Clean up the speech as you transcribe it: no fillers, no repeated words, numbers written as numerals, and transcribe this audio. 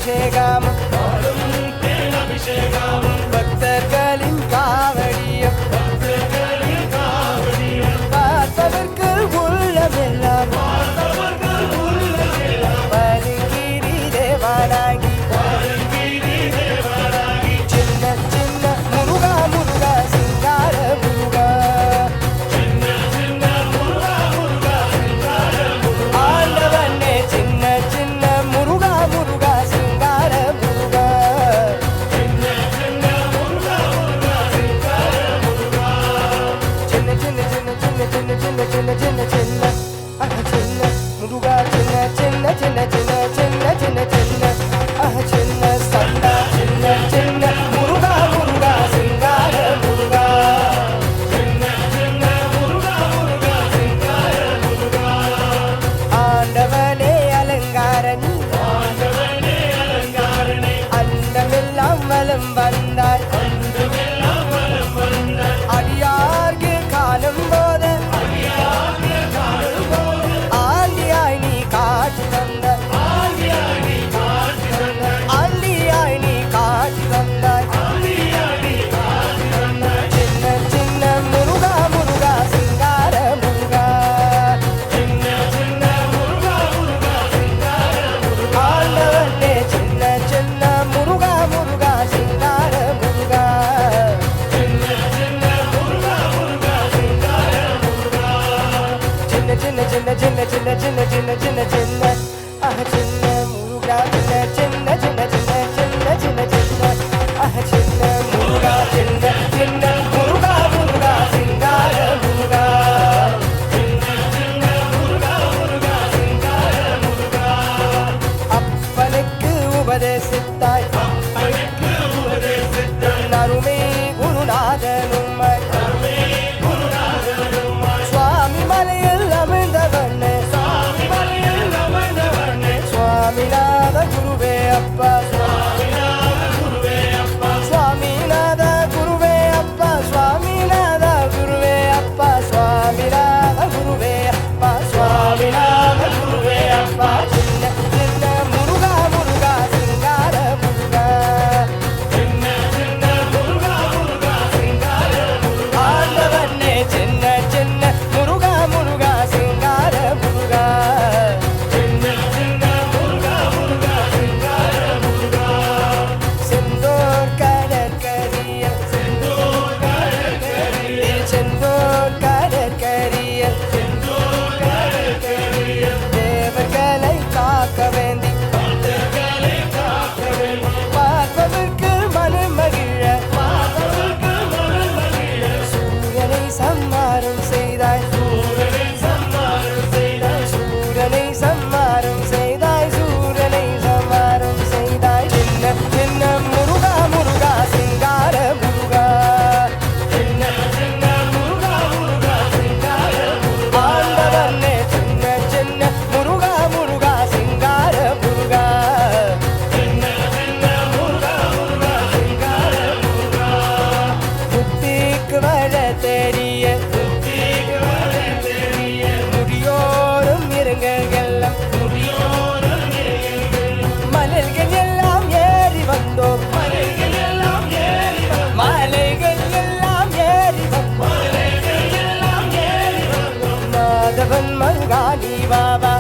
அபிஷேகம் பக்தர்களின் காவடியம் பார்த்தவர்க்கு உள்ளமெல்லாம் பருங்கிரி தேவனாகி சின்ன சின்ன முருகா முருகா சிங்கார முருகா ஆண்டவனே சின்ன சின்ன முருகா முருகா சிங்கார முருகா சின்ன சின்ன முருகா சின்ன சின்ன சின்ன சின்ன சின்ன சின்ன சின்ன சின்ன சண்டா சின்ன சின்ன முருகா முருகா சிங்கார முருகா ஆண்டவனே அலங்காரணி அண்டமெல்லாம் வலம் வந்தாய் அடியார்க்கு காணும் போது ஆண்டியாய் நீ காட்சி தந்த ஆண்டியாய் நீ காட்சி தந்தாய் சின்ன சின்ன முருகா முருகா சிங்கார முருகா ஆண்டவனே சின்ன சின்ன முருகா முருகா சிங்கார முருகா சின்ன சின்ன சின்ன சின்ன சின்ன சின்ன சின்ன சின்ன சின்ன சின்ன முருகா சின்ன சின்ன சின்ன சின்ன சின்ன சின்ன சின்ன சின்ன முருகா சின்ன சின்ன முருகா முருகா சிங்கார முருகா அப்பனுக்கு உபதேசித்தாய் நறுமே குருநாதனும் சுவாமி மலையில் அமிர்ந்தவண்ணே சுவாமிநாத குருவே அப்பா சுவாமிநாத குருவே அப்பா சுவாமிநாத குருவே அப்பா சுவாமிநாத குருவே அப்பா சுவாமிநாத குருவே அப்பா சின்ன சின்ன முருகா முருகா சிங்கார முருகா ஆண்டவனே சின்ன சின்ன முருகா முருகா சிங்கார முருகா செந்தூர் கடற்கரியில் செந்தூர் கடற்கரியில் தேவர்களை காக்க வேண்டி பார்ப்பதற்கு மனமகிழ சூரியனை சம்மாரம் செய்தாய் சூரனை சம்மாரம் செய்தாய் சூரனை சம்மாரம் செய்தாய் சின்ன சின்ன முருகா முருகா சிங்கார முருகா ஆண்டவனே சின்ன சின்ன முருகா முருகா சிங்கார முருகா புத்திக்கு வர தெரிய முடியோரும் இருங்கெல்லாம் மலைகள் எல்லாம் ஏறி வந்தோம் மலைகள் எல்லாம் ஏறி வந்தோம் மாதவன் மருகாணி பாபா